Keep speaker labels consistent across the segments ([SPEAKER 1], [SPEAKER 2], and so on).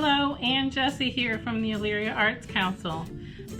[SPEAKER 1] Hello, Ann Jessie here from the Elyria Arts Council.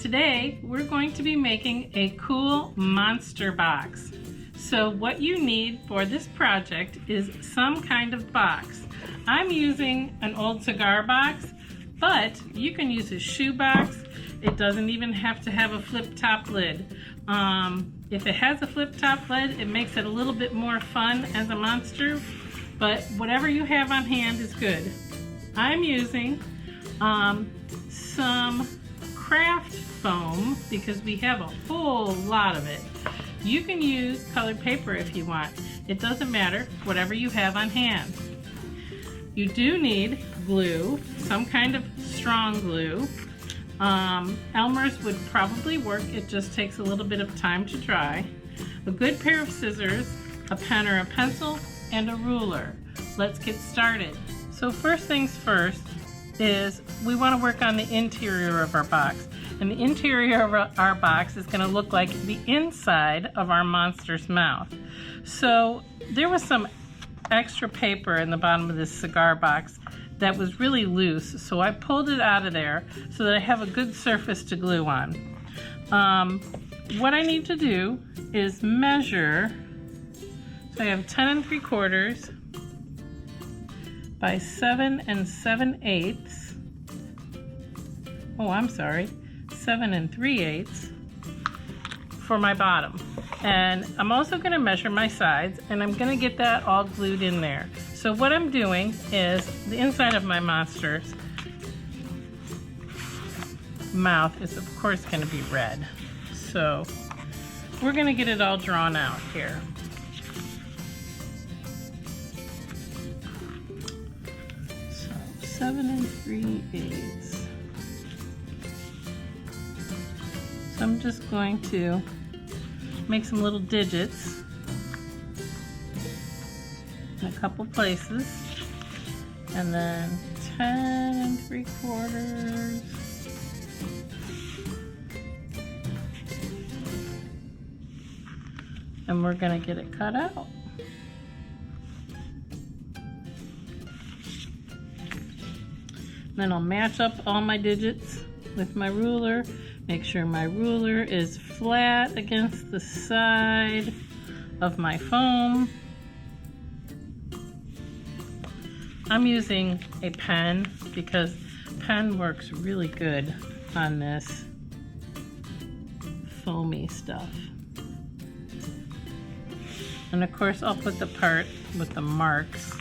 [SPEAKER 1] Today we're going to be making a cool monster box. So what you need for this project is some kind of box. I'm using an old cigar box, but you can use a shoe box. It doesn't even have to have a flip top lid. If it has a flip top lid, it makes it a little bit more fun as a monster, but whatever you have on hand is good. I'm using some craft foam because we have a whole lot of it. You can use colored paper if you want. It doesn't matter, whatever you have on hand. You do need glue, some kind of strong glue. Elmer's would probably work, it just takes a little bit of time to dry. A good pair of scissors, a pen or a pencil, and a ruler. Let's get started. So first things first is we want to work on the interior of our box. And the interior of our box is going to look like the inside of our monster's mouth. So there was some extra paper in the bottom of this cigar box that was really loose, so I pulled it out of there so that I have a good surface to glue on. What I need to do is measure. So I have 10 3/4 by 7 7/8. Oh, I'm sorry, 7 3/8 for my bottom. And I'm also going to measure my sides, and I'm going to get that all glued in there. So what I'm doing is the inside of my monster's mouth is of course going to be red. So we're going to get it all drawn out here. So 7 3/8. So I'm just going to make some little digits in a couple places, and then 10 3/4. And we're going to get it cut out. Then I'll match up all my digits with my ruler. Make sure my ruler is flat against the side of my foam. I'm using a pen because pen works really good on this foamy stuff. And of course I'll put the part with the marks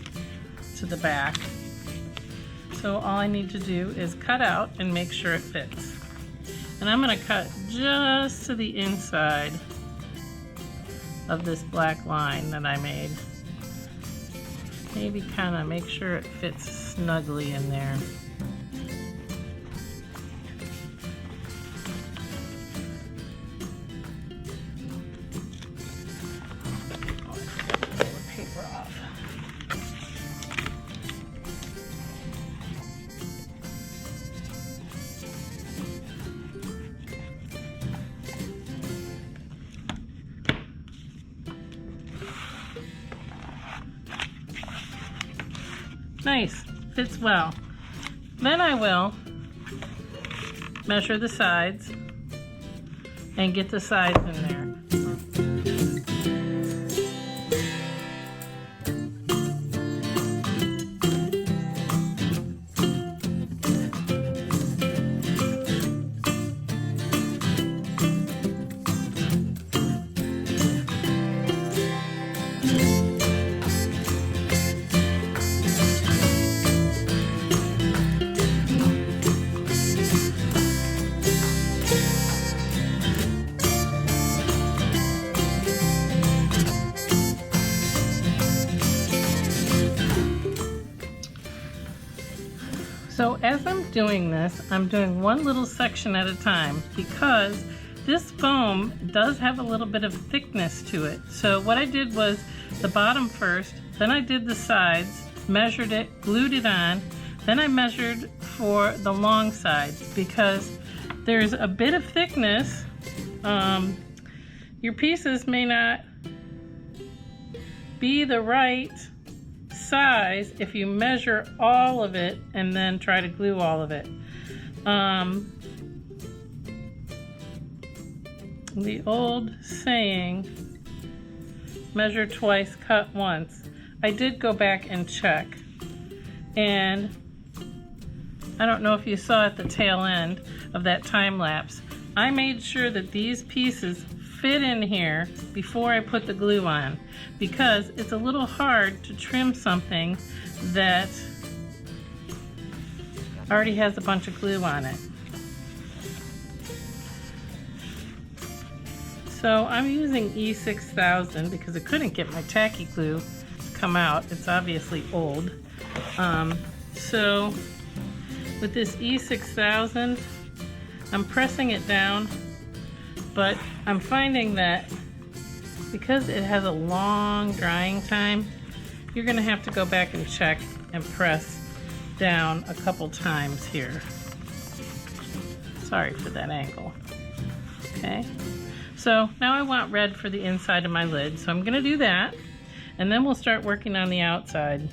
[SPEAKER 1] to the back. So all I need to do is cut out and make sure it fits. And I'm going to cut just to the inside of this black line that I made. Maybe kind of make sure it fits snugly in there. Oh, I forgot to pull the paper off. Nice, fits well. Then I will measure the sides and get the sides in there. So as I'm doing this, I'm doing one little section at a time because this foam does have a little bit of thickness to it. So what I did was the bottom first, then I did the sides, measured it, glued it on, then I measured for the long sides because there's a bit of thickness. Your pieces may not be the right size if you measure all of it and then try to glue all of it. The old saying, measure twice, cut once. I did go back and check, and I don't know if you saw at the tail end of that time lapse, I made sure that these pieces fit in here before I put the glue on, because it's a little hard to trim something that already has a bunch of glue on it. So I'm using E6000 because I couldn't get my tacky glue to come out. It's obviously old. So with this E6000, I'm pressing it down, but I'm finding that because it has a long drying time, you're gonna have to go back and check and press down a couple times here. Sorry for that angle. Okay, so now I want red for the inside of my lid, so I'm gonna do that, and then we'll start working on the outside.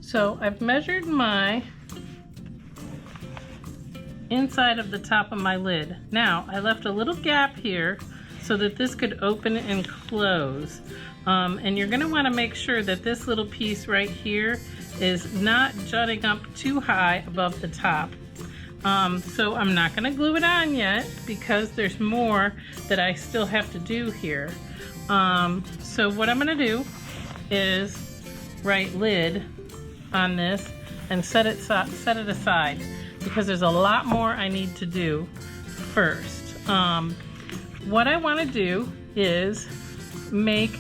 [SPEAKER 1] So I've measured my inside of the top of my lid. Now I left a little gap here so that this could open and close. And you're gonna wanna make sure that this little piece right here is not jutting up too high above the top. So I'm not gonna glue it on yet because there's more that I still have to do here. So what I'm gonna do is write lid on this and set it aside because there's a lot more I need to do first. What I want to do is make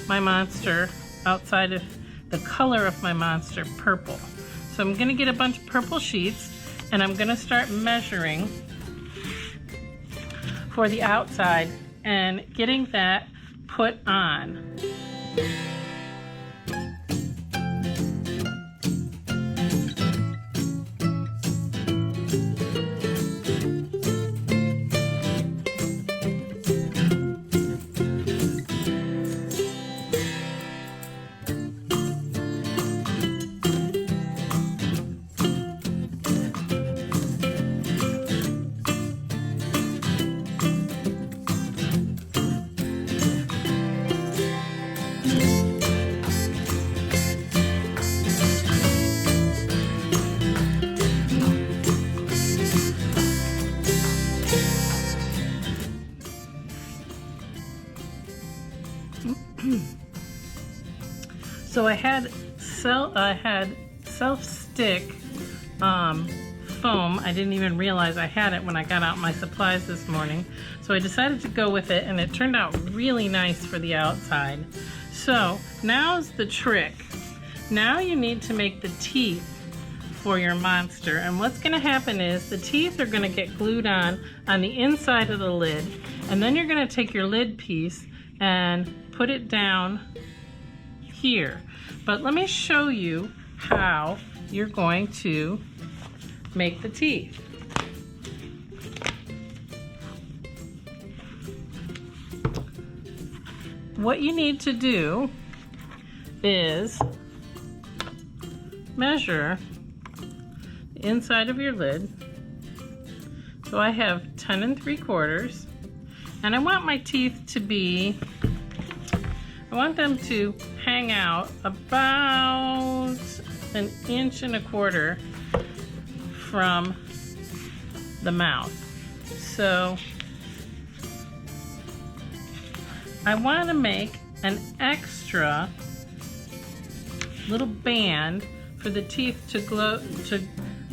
[SPEAKER 1] my monster outside of the color of my monster purple. So I'm going to get a bunch of purple sheets and I'm going to start measuring for the outside and getting that put on. So I had self-stick foam. I didn't even realize I had it when I got out my supplies this morning. So I decided to go with it and it turned out really nice for the outside. So now's the trick. Now you need to make the teeth for your monster, and what's going to happen is the teeth are going to get glued on the inside of the lid, and then you're going to take your lid piece and put it down here. But let me show you how you're going to make the teeth. What you need to do is measure the inside of your lid. So I have 10 3/4, and I want my teeth to be, I want them to hang out about 1 1/4 inches from the mouth. So I want to make an extra little band for the teeth to glue,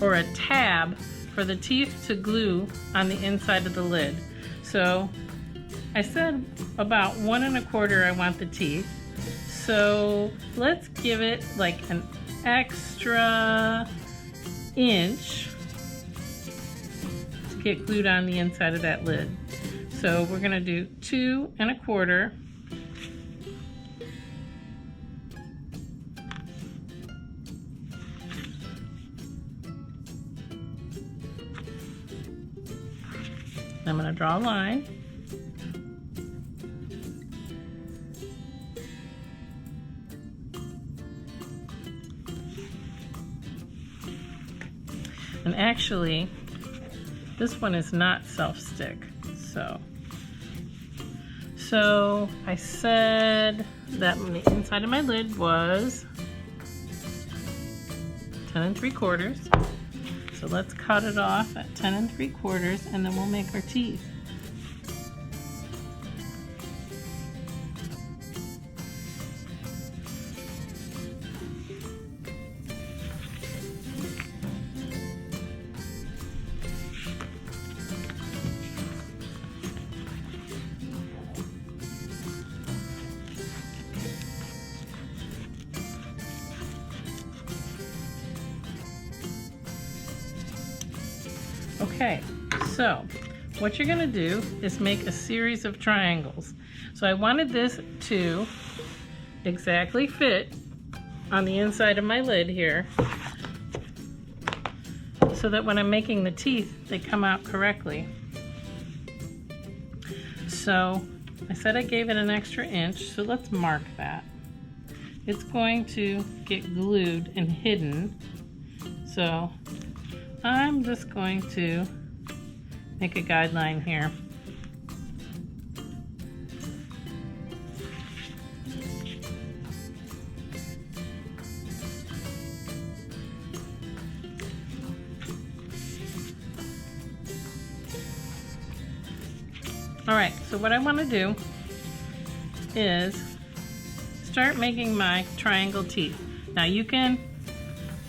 [SPEAKER 1] or a tab for the teeth to glue on the inside of the lid. So I said about 1 1/4 I want the teeth. So let's give it like an extra inch to get glued on the inside of that lid. So we're gonna do 2 1/4. I'm going to draw a line. And actually, this one is not self-stick, so I said that the inside of my lid was 10 3/4. So let's cut it off at 10 3/4, and then we'll make our teeth. Okay, so what you're going to do is make a series of triangles. So I wanted this to exactly fit on the inside of my lid here, so that when I'm making the teeth, they come out correctly. So I said I gave it an extra inch, so let's mark that. It's going to get glued and hidden, so I'm just going to make a guideline here. All right, so what I want to do is start making my triangle teeth. Now you can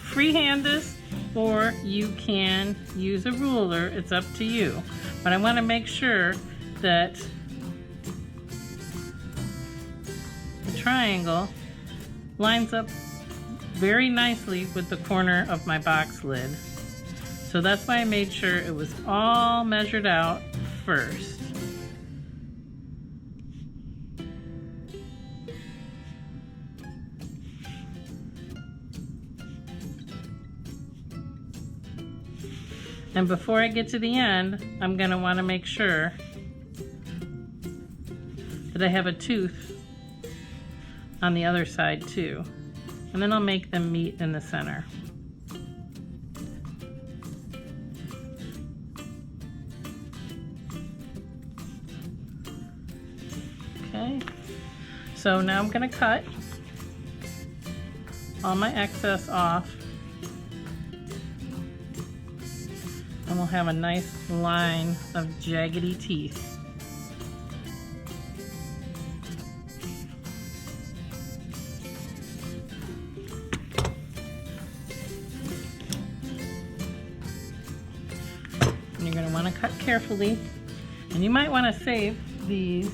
[SPEAKER 1] freehand this, or you can use a ruler. It's up to you. But I want to make sure that the triangle lines up very nicely with the corner of my box lid. So that's why I made sure it was all measured out first. And before I get to the end, I'm going to want to make sure that I have a tooth on the other side too. And then I'll make them meet in the center. Okay, so now I'm going to cut all my excess off. And we'll have a nice line of jaggedy teeth. And you're going to want to cut carefully. And you might want to save these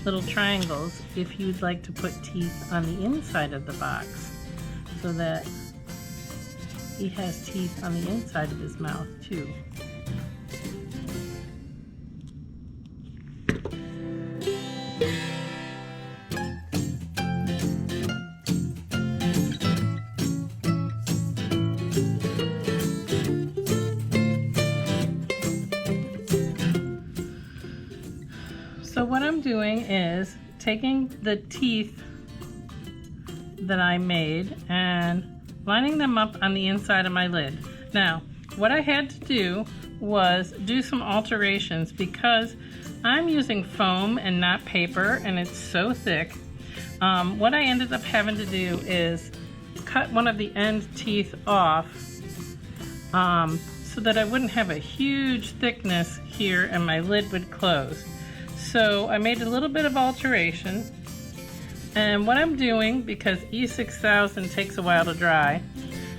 [SPEAKER 1] little triangles if you'd like to put teeth on the inside of the box, so that he has teeth on the inside of his mouth too. So what I'm doing is taking the teeth that I made and lining them up on the inside of my lid. Now, what I had to do was do some alterations because I'm using foam and not paper, and it's so thick. What I ended up having to do is cut one of the end teeth off so that I wouldn't have a huge thickness here and my lid would close. So I made a little bit of alteration. And what I'm doing, because E6000 takes a while to dry,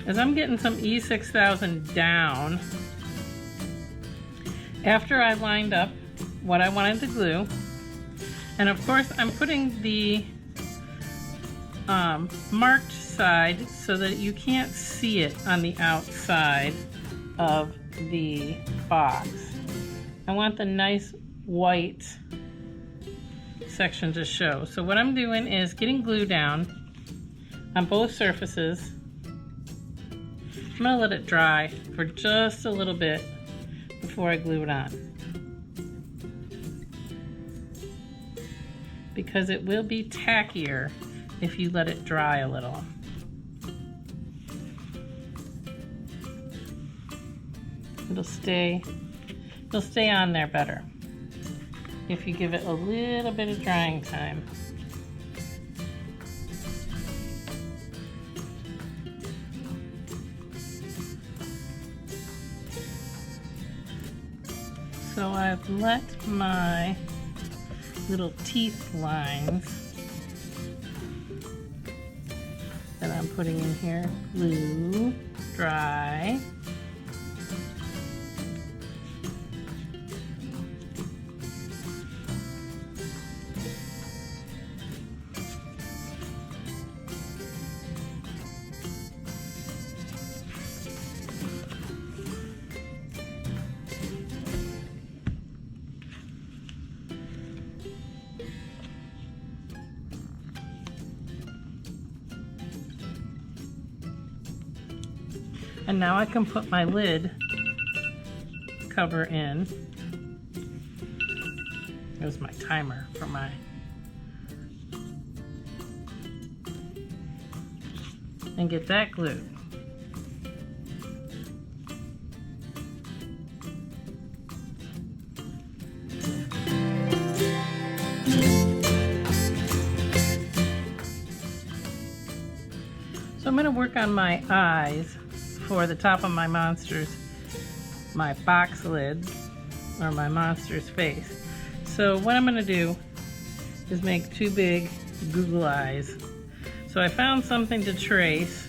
[SPEAKER 1] is I'm getting some E6000 down after I lined up what I wanted to glue. And of course I'm putting the marked side so that you can't see it on the outside of the box. I want the nice white section to show. So what I'm doing is getting glue down on both surfaces. I'm going to let it dry for just a little bit before I glue it on, because it will be tackier if you let it dry a little. It'll stay on there better if you give it a little bit of drying time. So I've let my little teeth lines that I'm putting in here glue dry. And now I can put my lid cover in. There's my timer for my and get that glued. So I'm going to work on my eyes for the top of my monster's, my box lid, or my monster's face. So what I'm going to do is make two big Google eyes. So I found something to trace,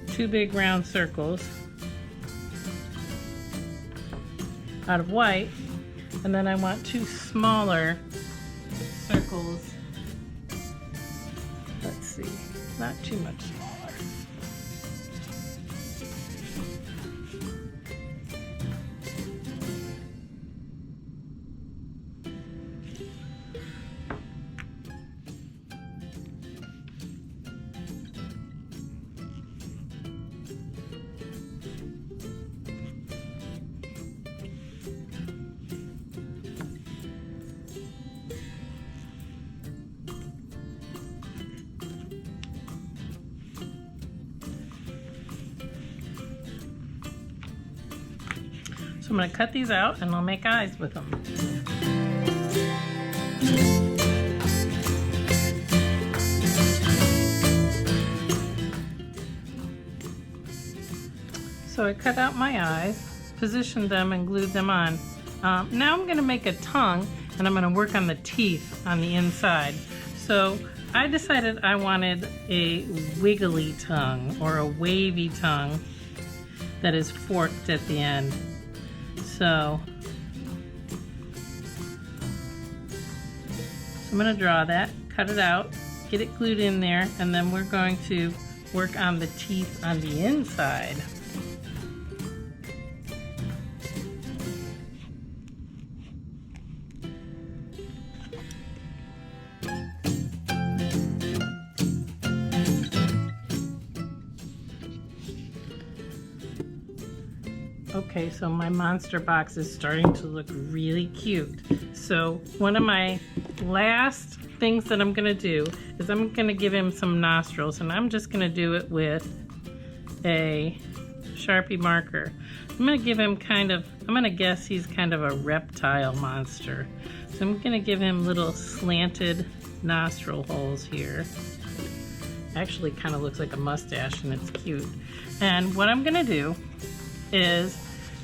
[SPEAKER 1] two big round circles out of white, and then I want two smaller circles, let's see, not too much smaller. So I'm going to cut these out and I'll make eyes with them. So I cut out my eyes, positioned them and glued them on. Now I'm going to make a tongue and I'm going to work on the teeth on the inside. So I decided I wanted a wiggly tongue or a wavy tongue that is forked at the end. So I'm going to draw that, cut it out, get it glued in there, and then we're going to work on the teeth on the inside. Okay, so my monster box is starting to look really cute. So one of my last things that I'm gonna do is I'm gonna give him some nostrils, and I'm just gonna do it with a Sharpie marker. I'm gonna give him I'm gonna guess he's kind of a reptile monster. So I'm gonna give him little slanted nostril holes here. Actually kind of looks like a mustache and it's cute. And what I'm gonna do is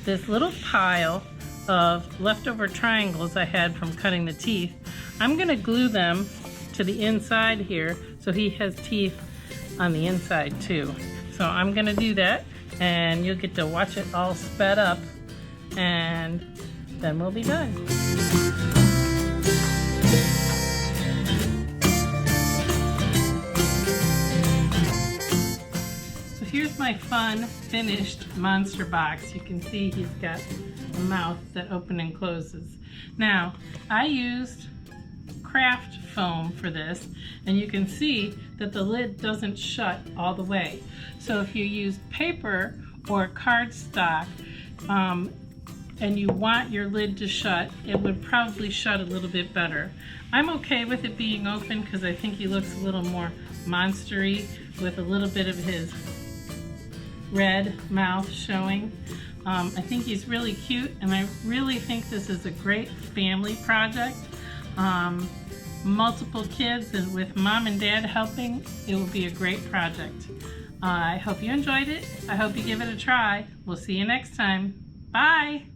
[SPEAKER 1] this little pile of leftover triangles I had from cutting the teeth, I'm gonna glue them to the inside here so he has teeth on the inside too. So I'm gonna do that and you'll get to watch it all sped up and then we'll be done. Here's my fun finished monster box. You can see he's got a mouth that opens and closes. Now, I used craft foam for this, and you can see that the lid doesn't shut all the way. So if you use paper or cardstock, and you want your lid to shut, it would probably shut a little bit better. I'm okay with it being open because I think he looks a little more monstery with a little bit of his red mouth showing. I think he's really cute, and I really think this is a great family project. Multiple kids, and with mom and dad helping, it will be a great project. I hope you enjoyed it. I hope you give it a try. We'll see you next time. Bye!